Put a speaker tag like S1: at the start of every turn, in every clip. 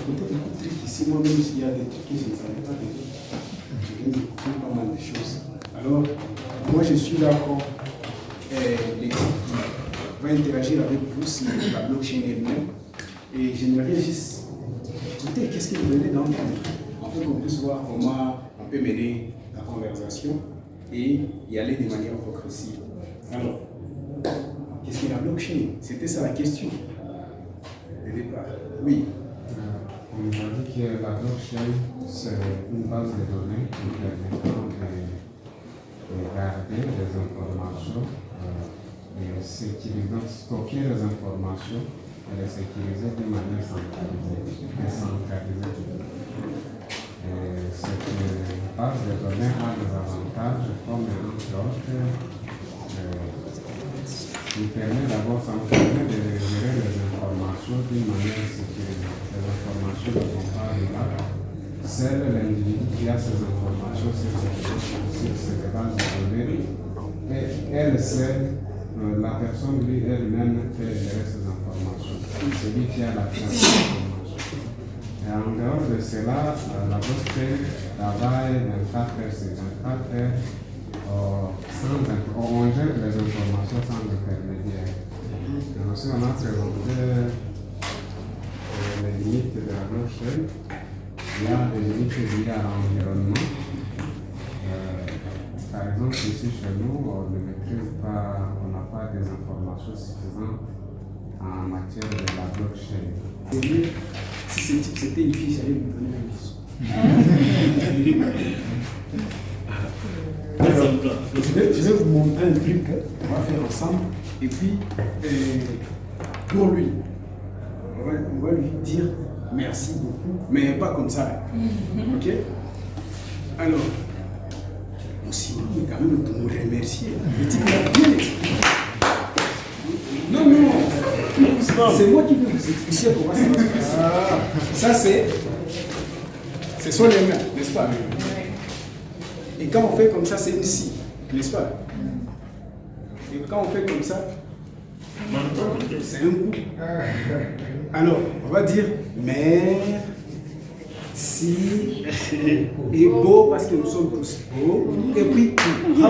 S1: raconté beaucoup de trucs ici, moi-même, s'il y a des trucs que je ne savais pas déjà. Je viens de découvrir pas mal de choses. Alors, moi, je suis là pour l'équipe qui va interagir avec vous sur la blockchain elle-même. Et j'aimerais juste écouter qu'est-ce que vous venez d'entendre, afin qu'on puisse voir comment on peut mener la conversation et y aller de manière progressive. Alors, qu'est-ce que la blockchain? C'était ça la question de départ. Oui.
S2: On a dit que la blockchain, c'est une base de données qui permettant de garder les informations et stocker les informations et les sécuriser de manière centralisée. Cette base de données a des avantages comme entre autres qui permet d'abord de gérer les informations d'une manière sécurisée. Les informations ne sont pas rivables. Seul l'individu qui a ces informations sur ces bases de données, et elle seule, la personne lui elle-même fait gérer ces informations. C'est lui qui a l'accès à ces informations. Et en dehors de cela, la blockchain travaille 24 heures sur 24 heures. On gère les informations sans intermédiaire. Et aussi, on a présenté les limites de la blockchain. Il y a des limites liées à l'environnement. Par exemple, ici chez nous, on ne maîtrise pas, on n'a pas des informations suffisantes en matière de la blockchain.
S1: Si c'était une fille, j'allais vous donner un bisou. Alors, je vais vous montrer un truc qu'on va faire ensemble. Et puis, pour lui, on va lui dire merci beaucoup, mais pas comme ça. Ok? Alors, aussi, on va quand même nous remercier. Le type a bien expliqué. Non, c'est moi qui vais vous expliquer comment ça va se passer. Ça, c'est sur les mains, n'est-ce pas? Et quand on fait comme ça, c'est une scie, n'est-ce pas? Et quand on fait comme ça, c'est un coup. Alors, on va dire merci et beau parce que nous sommes tous beaux. Et puis tout.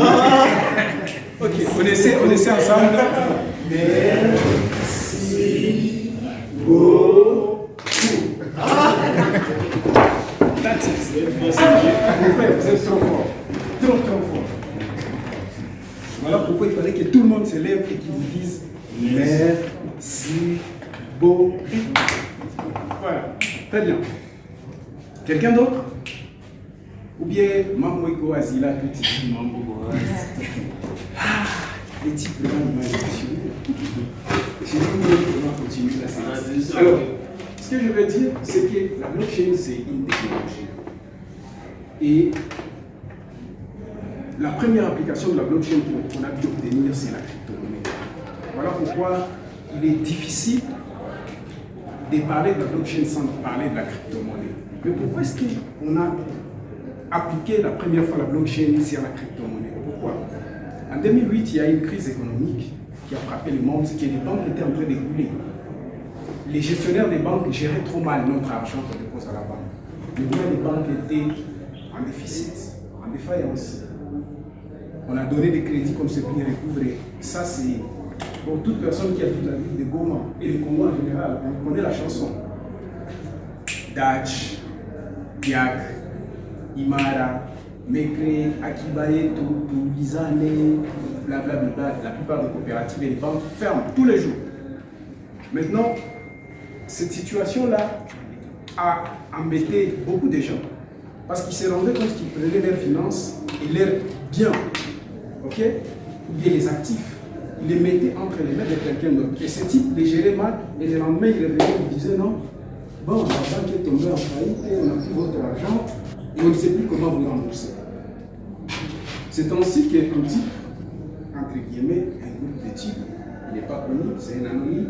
S1: Ok, on essaie ensemble. Merci, beau, tout. That's it. Vous êtes trop fort. Trop fort. Voilà pourquoi il fallait que tout le monde se lève et qu'il vous dise merci, beau. Voilà, très bien. Quelqu'un d'autre? Ou bien Mamoïko Azila, tout de suite, les types vraiment imaginatifs. Je vais vous continuer la séance. Alors, ce que je veux dire, c'est que la blockchain, c'est une technologie. Et la première application de la blockchain qu'on a pu obtenir, c'est la crypto-monnaie. Voilà pourquoi il est difficile de parler de la blockchain sans parler de la crypto-monnaie. Mais pourquoi est-ce qu'on a appliqué la première fois la blockchain sur la crypto-monnaie? Pourquoi? En 2008, il y a eu une crise économique qui a frappé le monde, c'est que les banques étaient en train de couler. Les gestionnaires des banques géraient trop mal notre argent qu'on dépose à la banque. Les banques étaient en déficit, en défaillance. On a donné des crédits comme c'est bien recouvré. Ça, c'est pour toute personne qui a vu la ville de Goma et le Congo en général. On connaît la chanson. Dach, Diak, Imara, Mekre, Akibaye, Lizane, blablabla. La plupart des coopératives et des banques ferment tous les jours. Maintenant, cette situation-là a embêté beaucoup de gens parce qu'ils se rendaient compte qu'ils prenaient leurs finances et leurs biens, ok, ou bien les actifs, ils les mettaient entre les mains de quelqu'un d'autre. Et ce type les gérait mal et le lendemain il revenait et il disait non, bon, la banque est tombée en faillite et on a pris votre argent et on ne sait plus comment vous rembourser. C'est ainsi qu'un type, entre guillemets, un groupe de types, il n'est pas connu, c'est un anonyme,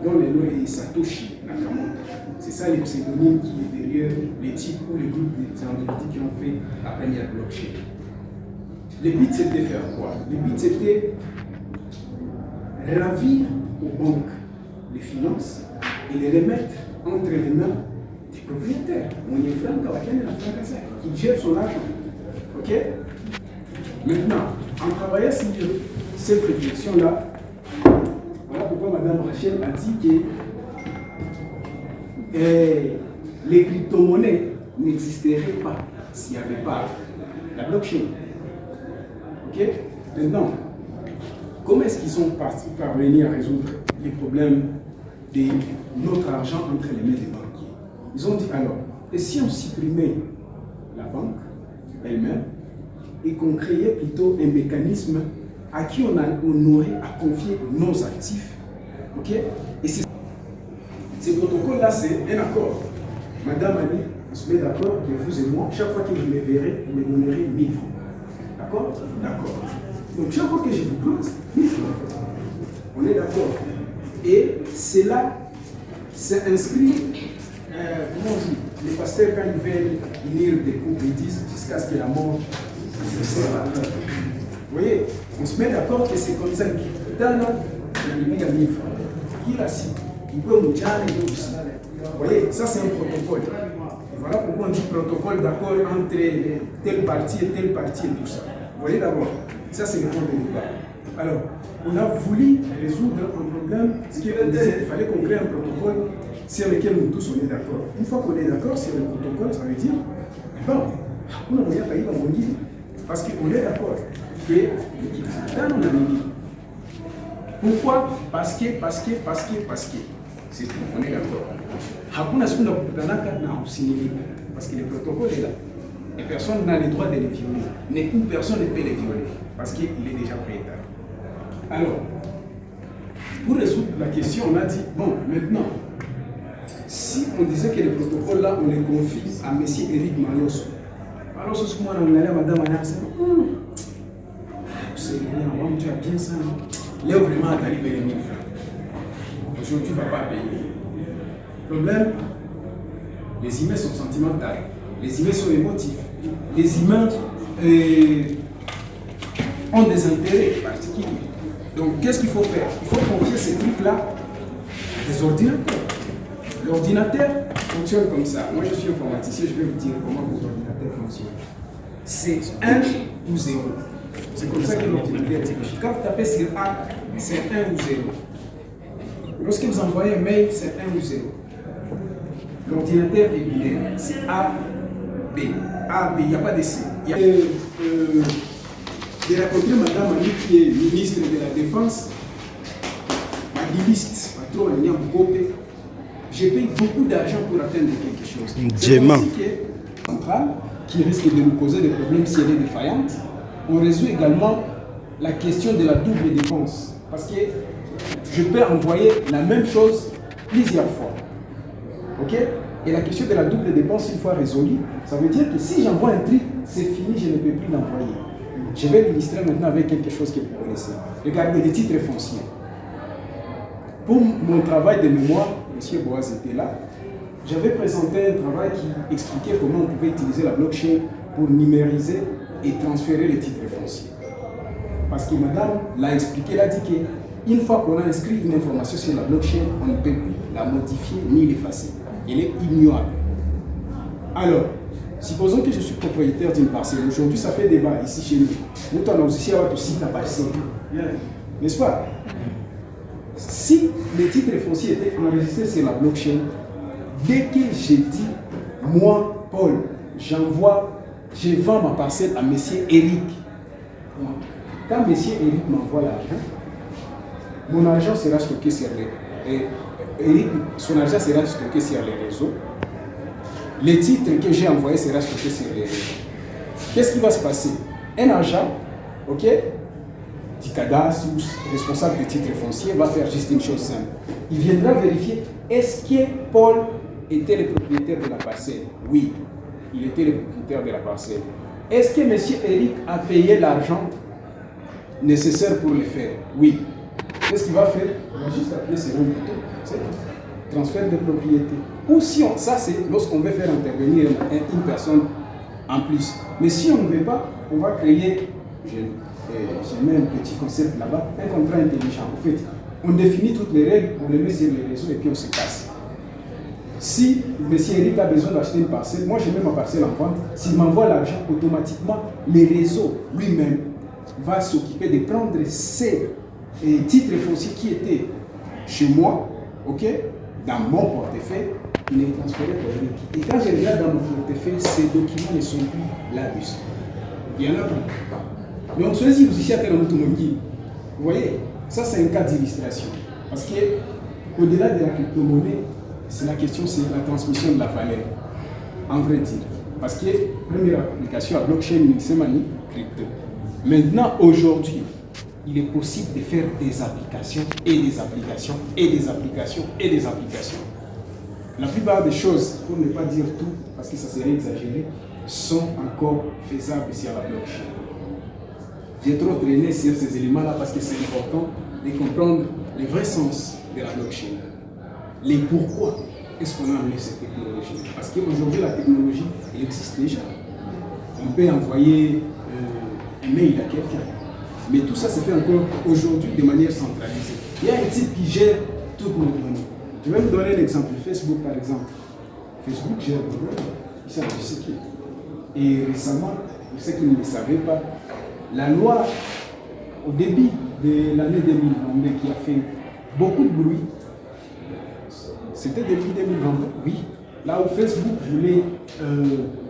S1: dont le nom est Satoshi Nakamoto. C'est ça le pseudonyme qui est derrière les types ou les groupes des individus qui ont fait la première blockchain. Le but c'était faire quoi? Le but c'était ravir aux banques les finances et les remettre entre les mains des propriétaires. On est franc, qui gère son argent. Ok? Maintenant, en travaillant sur cette réflexion-là, voilà pourquoi Mme Rachel a dit que les crypto-monnaies n'existeraient pas s'il n'y avait pas la blockchain. Ok? Maintenant, comment est-ce qu'ils sont partis parvenir à résoudre les problèmes de notre argent entre les mains des banquiers? Ils ont dit alors, et si on supprimait la banque elle-même et qu'on créait plutôt un mécanisme à qui on aurait à confier nos actifs, ok? Et ces protocoles-là, c'est un accord. Madame a dit, on se met d'accord que vous et moi, chaque fois que vous me verrez, vous me donnerez 1000 francs. D'accord? D'accord. Donc chaque fois que je vous close, 1000 francs. On est d'accord. Et c'est là, c'est inscrit, comment on dit, les pasteurs quand ils veulent unir des couples, ils disent jusqu'à ce que la mort se sépare. Vous voyez, on se met d'accord que c'est comme ça. Dans la limite à 1000 francs. Qui l'a si? Il peut nous dire aussi. Vous voyez, ça c'est un protocole. Et voilà pourquoi on dit protocole d'accord entre telle partie et tout ça. Vous voyez d'abord, ça c'est le point de départ. Alors, on a voulu résoudre un problème, ce qu'il fallait qu'on crée un protocole sur lequel nous tous on est d'accord. Une fois qu'on est d'accord sur le protocole, ça veut dire, bon, on a moyen de payer dans mon guide. Parce qu'on est d'accord que l'équipe dans on a mis. Pourquoi? Parce que. C'est tout, on est d'accord. Parce que le protocole est là. Et personne n'a le droit de les violer. Ou personne ne peut les violer. Parce qu'il est déjà préétabli. Alors, pour résoudre la question, on a dit, bon, maintenant, si on disait que les protocoles là, on les confie à M. Eric Malosso. Alors, ce que moi, on allait à Mme Anax. C'est bien ça. Là, vraiment, tu as libéré 1000 francs. Aujourd'hui, tu ne vas pas payer. Problème, les humains sont sentimentaux, les humains sont émotifs, les humains ont des intérêts particuliers. Donc, qu'est-ce qu'il faut faire? Il faut confier ces trucs-là à des ordinateurs. L'ordinateur fonctionne comme ça. Moi, je suis informaticien, je vais vous dire comment vos ordinateurs fonctionnent. C'est 1 ou 0. C'est comme ça que l'ordinateur réfléchit. Quand vous tapez sur A, c'est 1 ou 0. Lorsque vous envoyez un mail, c'est 1 ou 0. L'ordinateur est binaire, c'est A, B. A, B, il n'y a pas de C. Il y a de raconter Madame Annie qui est ministre de la Défense, Magiliste, j'ai payé beaucoup d'argent pour atteindre quelque chose. C'est ainsi que centrale, qui risque de nous causer des problèmes si elle est défaillante, on résout également la question de la double dépense. Parce que je peux envoyer la même chose plusieurs fois. Ok? Et la question de la double dépense, une fois résolue, ça veut dire que si j'envoie un truc, c'est fini, je ne peux plus l'envoyer. Je vais illustrer maintenant avec quelque chose que vous connaissez. Regardez les titres fonciers. Pour mon travail de mémoire, M. Boaz était là, j'avais présenté un travail qui expliquait comment on pouvait utiliser la blockchain pour numériser et transférer les titres fonciers. Parce que madame l'a expliqué, elle a dit qu'une fois qu'on a inscrit une information sur la blockchain, on ne peut plus la modifier ni l'effacer. Elle est ignorable. Alors, supposons que je suis propriétaire d'une parcelle. Aujourd'hui, ça fait débat ici chez nous. Nous, on a aussi ta parcelle. N'est-ce pas? Si les titres fonciers étaient enregistrés sur la blockchain, dès que j'ai dit, moi, Paul, je vends ma parcelle à M. Eric. Quand M. Eric m'envoie l'argent, mon argent sera stocké sur Eric, son argent sera stocké sur les réseaux. Les titres que j'ai envoyés seront stockés sur les réseaux. Qu'est-ce qui va se passer? Un agent, ok, du cadastre ou responsable des titres fonciers va faire juste une chose simple. Il viendra vérifier est-ce que Paul était le propriétaire de la parcelle? Oui, il était le propriétaire de la parcelle. Est-ce que M. Eric a payé l'argent nécessaire pour le faire? Oui. Qu'est-ce qu'il va faire? Il va juste appeler ses noms plutôt. C'est transfert de propriété. Ou si ça c'est lorsqu'on veut faire intervenir une personne en plus. Mais si on ne veut pas, on va créer, je mets un petit concept là-bas, un contrat intelligent. En fait, on définit toutes les règles, on les met sur les réseaux et puis on se passe. Si M. Eric a besoin d'acheter une parcelle, moi je mets ma parcelle en vente, s'il m'envoie l'argent, automatiquement, les réseaux lui-même va s'occuper de prendre ces titres fonciers qui étaient chez moi, ok, dans mon portefeuille, il est transféré pour Eric. Et quand je regarde dans mon portefeuille, ces documents ne sont plus là-dessus. Il y en a plus. Donc, ceci, vous ici à Vous voyez, ça c'est un cas d'illustration. Parce que, au-delà de la crypto-monnaie, c'est la question, c'est la transmission de la valeur. En vrai dire. Parce que, première application à blockchain, c'est Mani, crypto. Maintenant, aujourd'hui, il est possible de faire des applications et des applications et des applications et des applications. La plupart des choses, pour ne pas dire tout, parce que ça serait exagéré, sont encore faisables sur la blockchain. J'ai trop traîné sur ces éléments-là parce que c'est important de comprendre le vrai sens de la blockchain. Les pourquoi est-ce qu'on a amené cette technologie? Parce qu'aujourd'hui, la technologie, elle existe déjà. On peut envoyer un mail à quelqu'un. Mais tout ça se fait encore aujourd'hui de manière centralisée. Il y a un type qui gère toutes nos données. Je vais vous donner l'exemple. Facebook, par exemple. Facebook gère nos données. Ils savent ce qui est. Et récemment, pour ceux qui ne le savaient pas, la loi au début de l'année 2022 qui a fait beaucoup de bruit, c'était depuis 2022, oui. Là où Facebook voulait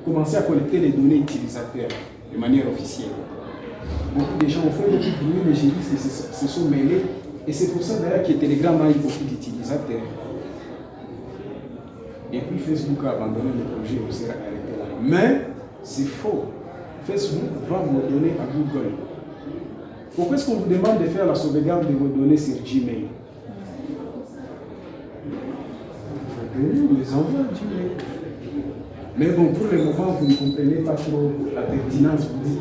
S1: commencer à collecter les données utilisateurs de manière officielle. Beaucoup de gens ont fait beaucoup de bruit, les juristes se sont mêlés. Et c'est pour ça d'ailleurs que Telegram a eu beaucoup d'utilisateurs. Et puis Facebook a abandonné le projet, on s'est arrêté là. Mais c'est faux. Facebook va vous donner à Google. Pourquoi est-ce qu'on vous demande de faire la sauvegarde de vos données sur Gmail? On les envoie à Gmail. Mais bon, pour le moment, vous ne comprenez pas trop la pertinence. Vous dites,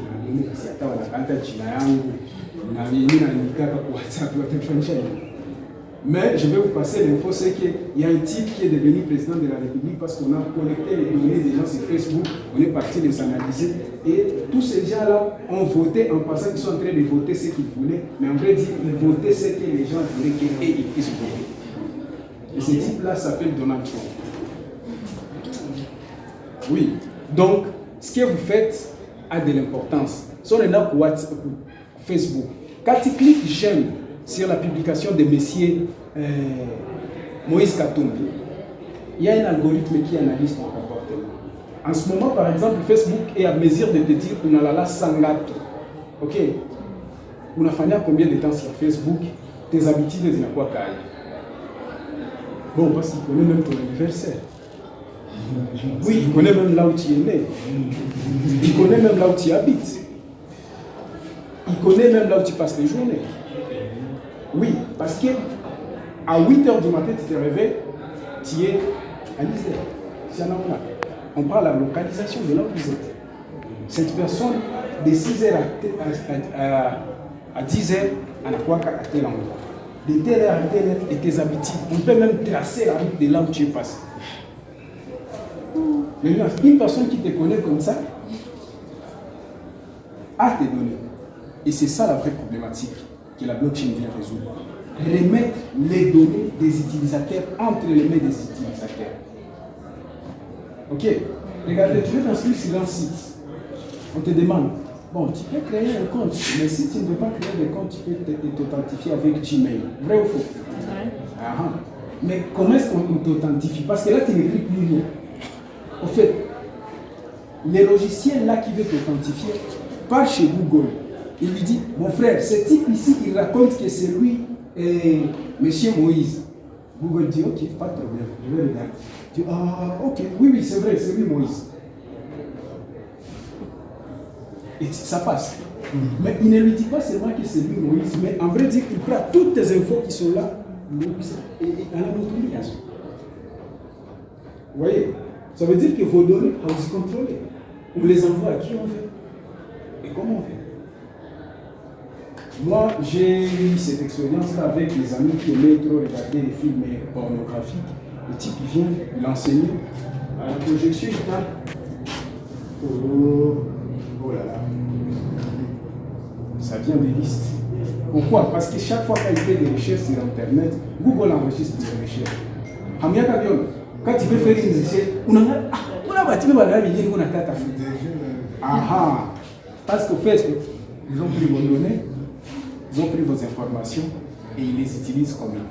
S1: mais je vais vous passer l'info, c'est qu'il y a un type qui est devenu président de la République parce qu'on a collecté les données des gens sur Facebook, on est parti les analyser et tous ces gens-là ont voté en passant qu'ils sont en train de voter ce qu'ils voulaient, mais en vrai dire, ils votaient ce que les gens voulaient qu'ils puissent voter. Et ce type-là s'appelle Donald Trump. Oui, donc ce que vous faites a de l'importance. Si on est là pour Facebook, quand tu cliques j'aime sur la publication de messieurs Moïse Katumbi, il y a un algorithme qui analyse ton comportement. En ce moment, par exemple, Facebook est à mesure de te dire Unalala Sangato. Ok? Unafanya combien de temps sur Facebook? Tes habitudes de quoi caille? Bon, parce qu'il connaît même ton anniversaire. Oui, il connaît même là où tu es né. Il connaît même là où tu habites. Il connaît même là où tu passes les journées. Oui, parce que à 8h du matin, tu te réveilles, tu es à l'Isère. On parle de la localisation de là où vous êtes. Cette personne, de 6h à 10h, à tel endroit. De telle heure à telle heure, et tes habitudes. On peut même tracer la route de là où tu es passé. Maintenant, une personne qui te connaît comme ça a tes données. Et c'est ça la vraie problématique que la blockchain vient résoudre. Remettre les données des utilisateurs entre les mains des utilisateurs. Ok, regardez, tu veux t'inscrire sur un site. On te demande, bon, tu peux créer un compte, mais si tu ne veux pas créer de compte, tu peux t'authentifier avec Gmail. Vrai ou faux? Ouais. Ah, mais comment est-ce qu'on t'authentifie? Parce que là, tu n'écris plus rien. En fait, les logiciels là qui veut t'authentifier part chez Google. Il lui dit, mon frère, ce type ici, il raconte que c'est lui, Monsieur Moïse. Google dit, ok, pas de problème, je vais regarder. Tu dis, ah, ok, oui, c'est vrai, c'est lui Moïse. Et ça passe. Mais il ne lui dit pas seulement que c'est lui Moïse, mais en vrai dire, il prend toutes tes infos qui sont là, et à la multiplication. Vous voyez? Ça veut dire que vos données, on les contrôle. On les envoie à qui on veut. Et comment on fait? Moi, j'ai eu cette expérience-là avec les amis qui aimaient trop regarder les films pornographiques. Le type, il vient, il enseigne. À la projection, il tape. Oh là là. Ça vient des listes. Pourquoi? Parce que chaque fois qu'il fait des recherches sur Internet, Google enregistre des recherches. Quand tu veux faire une essai, on a bâti même la vidéo qu'on a fait. Ah, parce qu'au fait, ils ont pris vos données, ils ont pris vos informations et ils les utilisent comme ils veulent.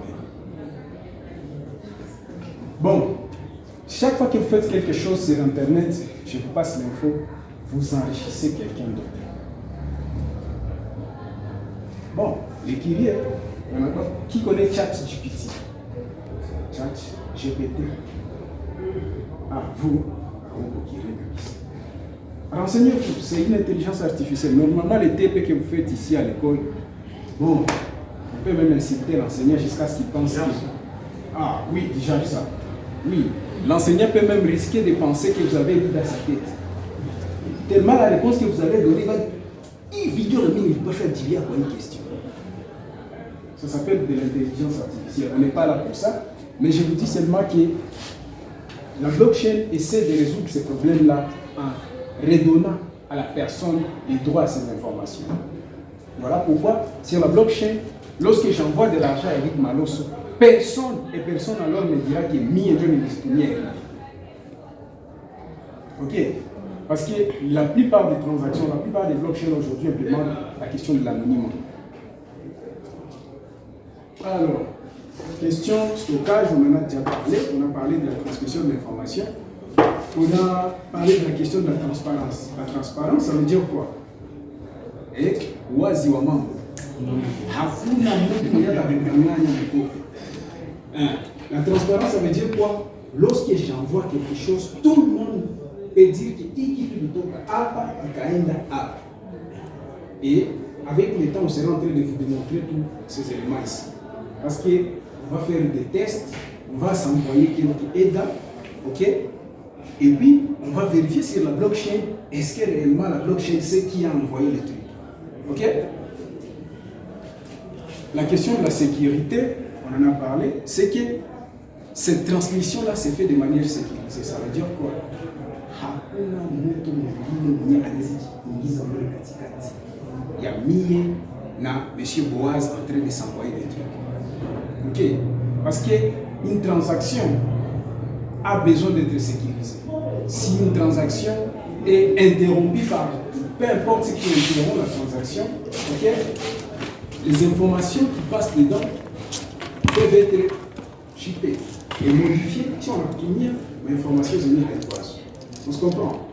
S1: Bon, chaque fois que vous faites quelque chose sur Internet, je vous passe l'info, vous enrichissez quelqu'un d'autre. Bon, les kiriers, qui connaît ChatGPT? ChatGPT. Ah, vous qui renseignez-vous, c'est une intelligence artificielle. Normalement, les TP que vous faites ici à l'école, bon, on peut même inciter l'enseignant jusqu'à ce qu'il pense. Ah oui, déjà ça. Oui, l'enseignant peut même risquer de penser que vous avez lu dans sa tête. Tellement la réponse que vous avez donnée va dire, il vidéo le mine, il peut faire dire quoi une question. Ça s'appelle de l'intelligence artificielle. On n'est pas là pour ça, mais je vous dis seulement que la blockchain essaie de résoudre ces problèmes-là en redonnant à la personne les droits à ces informations. Voilà pourquoi, sur la blockchain, lorsque j'envoie de l'argent à Eric Malosso, personne alors me dira que mi et Eric. Ok? Parce que la plupart des transactions, la plupart des blockchains aujourd'hui implémentent la question de l'anonymat. Alors, question stockage, on en a déjà parlé. On a parlé de la transmission de l'information. On a parlé de la question de la transparence. La transparence, ça veut dire quoi? Et wazi wa mambo. Hakuna mtu mwenye atakudanganya mkopo. La transparence, ça veut dire quoi? Lorsque j'envoie quelque chose, tout le monde peut dire que hiki kilitoka hapa ikaenda hapa. Et avec le temps, on sera en train de vous démontrer tous ces éléments ici. Parce qu'on va faire des tests, on va s'envoyer quelques aides, ok? Et puis, on va vérifier sur la blockchain, est-ce que réellement la blockchain sait qui a envoyé le truc. Ok? La question de la sécurité, on en a parlé, c'est que cette transmission-là s'est faite de manière sécurisée. Ça veut dire quoi? Il y a Mie na M. Boaz en train de s'envoyer des trucs. Ok? Parce qu'une transaction a besoin d'être sécurisée. Si une transaction est interrompue par peu importe ce qui interrompt la transaction, ok? Les informations qui passent dedans peuvent être chippées et modifiées. Si on a obtenu l'information, c'est une information. On se comprend?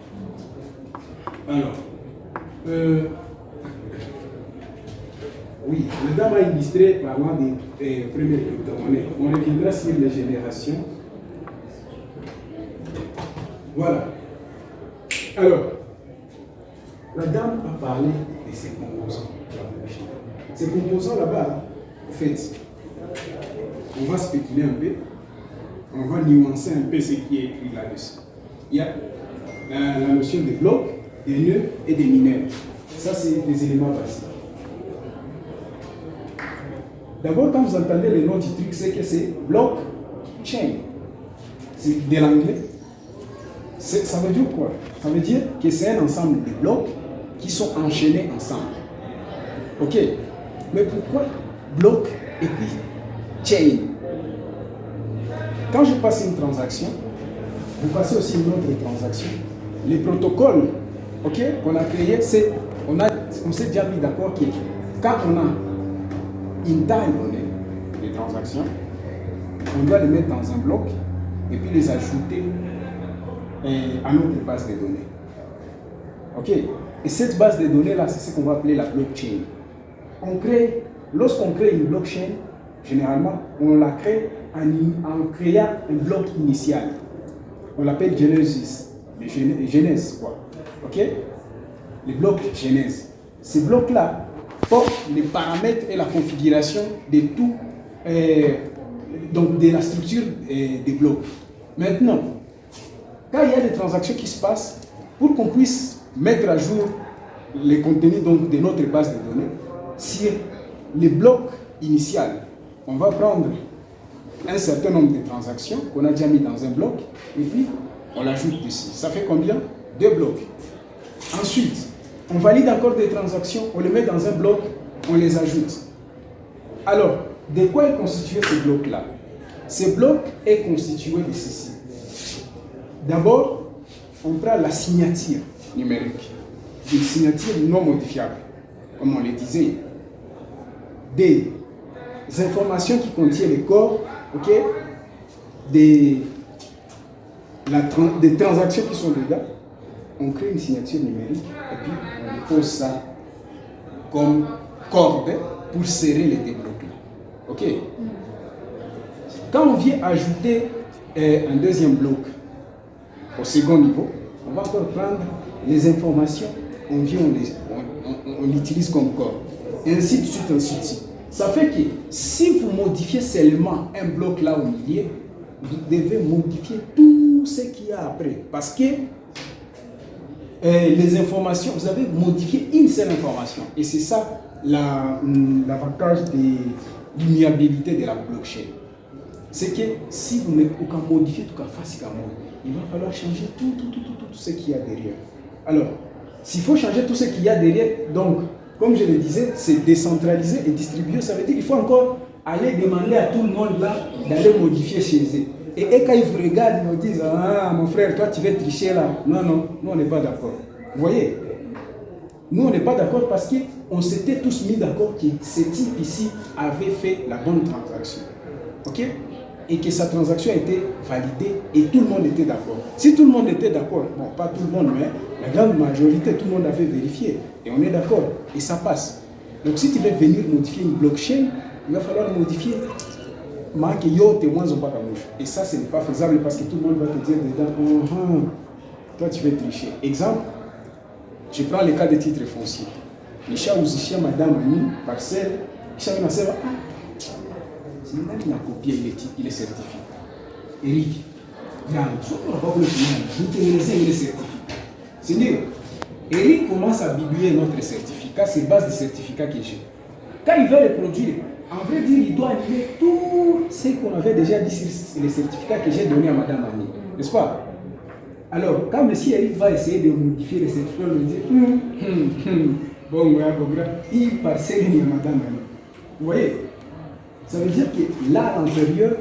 S1: Alors, oui, le dame a illustré parlant des premières crypto-monnaies. On reviendra sur les générations. Voilà. Alors, la dame a parlé de ces composants. Ces composants là-bas, en fait, on va spéculer un peu, on va nuancer un peu ce qui est écrit là-dessus. Il y a la notion de blocs, des nœuds et des mineurs. Ça, c'est des éléments basiques. D'abord, quand vous entendez le nom du truc, c'est que c'est blockchain. C'est de l'anglais. Ça veut dire quoi? Ça veut dire que c'est un ensemble de blocs qui sont enchaînés ensemble. Ok? Mais pourquoi bloc et puis chain? Quand je passe une transaction, vous passez aussi une autre transaction. Les protocoles, ok, qu'on a créés, on s'est déjà mis d'accord que quand on a une taille donnée des transactions, on doit les mettre dans un bloc et puis les ajouter à notre base de données. Ok? Et cette base de données là, c'est ce qu'on va appeler la blockchain. Lorsqu'on crée une blockchain, généralement, on la crée en créant un bloc initial. On l'appelle Genesis, Genèse quoi. Ok? Les blocs Genèse. Ces blocs-là portent les paramètres et la configuration de tout, donc de la structure des blocs. Maintenant, quand il y a des transactions qui se passent, pour qu'on puisse mettre à jour les contenus donc, de notre base de données, sur les blocs initiaux, on va prendre un certain nombre de transactions qu'on a déjà mis dans un bloc et puis on l'ajoute dessus. Ça fait combien? 2 blocs. Ensuite, on valide encore des transactions, on les met dans un bloc, on les ajoute. Alors, de quoi est constitué ce bloc-là? Ce bloc est constitué de ceci. D'abord, on prend la signature numérique, une signature non modifiable, comme on le disait. Des informations qui contiennent les corps, ok, des transactions qui sont dedans. On crée une signature numérique et puis on pose ça comme corde pour serrer les débloqués. Ok. Quand on vient ajouter un deuxième bloc au second niveau, on va encore prendre les informations, on l'utilise comme corps. Et ainsi de suite, ainsi de suite. Ça fait que si vous modifiez seulement un bloc là au milieu, vous devez modifier tout ce qu'il y a après. Parce que les informations, vous avez modifié une seule information. Et c'est ça l'avantage de l'immuabilité de la blockchain. C'est que si vous modifiez tout facilement, il va falloir changer tout ce qu'il y a derrière. Alors, s'il faut changer tout ce qu'il y a derrière, donc, comme je le disais, c'est décentralisé et distribué. Ça veut dire qu'il faut encore aller demander à tout le monde là d'aller modifier chez eux. Et quand ils vous regardent, ils vous disent, ah mon frère, toi tu veux tricher là. Non, nous on n'est pas d'accord. Vous voyez? Nous on n'est pas d'accord parce qu'on s'était tous mis d'accord que ce type ici avait fait la bonne transaction. Ok? Et que sa transaction a été validée et tout le monde était d'accord. Si tout le monde était d'accord, bon, pas tout le monde, mais la grande majorité, tout le monde avait vérifié. Et on est d'accord. Et ça passe. Donc si tu veux venir modifier une blockchain, il va falloir modifier. Et ça, ce n'est pas faisable parce que tout le monde va te dire dedans, toi tu veux tricher. Exemple, je prends le cas des titres fonciers. Les chats ou madame Annie, parcelle, c'est lui qui a copié il est certifié. Eric, c'est-à-dire, Eric commence à bidouiller notre certificat, c'est base du certificat que j'ai. Quand il veut le produire, en vrai dire, il doit annuler tout ce qu'on avait déjà dit sur les certificats que j'ai donné à madame Annie. N'est-ce pas? Alors, quand M. Eric va essayer de modifier les certificats, il va dire, bon, il parcelle à madame Annie. Vous voyez? Ça veut dire que là, à l'intérieur,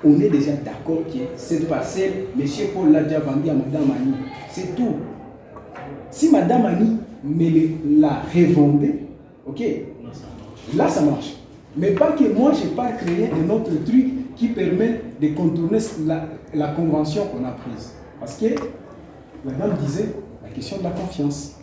S1: on est déjà d'accord que cette parcelle, M. Paul l'a déjà vendue à Mme Annie. C'est tout. Si Mme Annie me la revendait, ok, là ça marche. Mais pas que moi, je n'ai pas créé un autre truc qui permet de contourner la convention qu'on a prise. Parce que la dame disait la question de la confiance.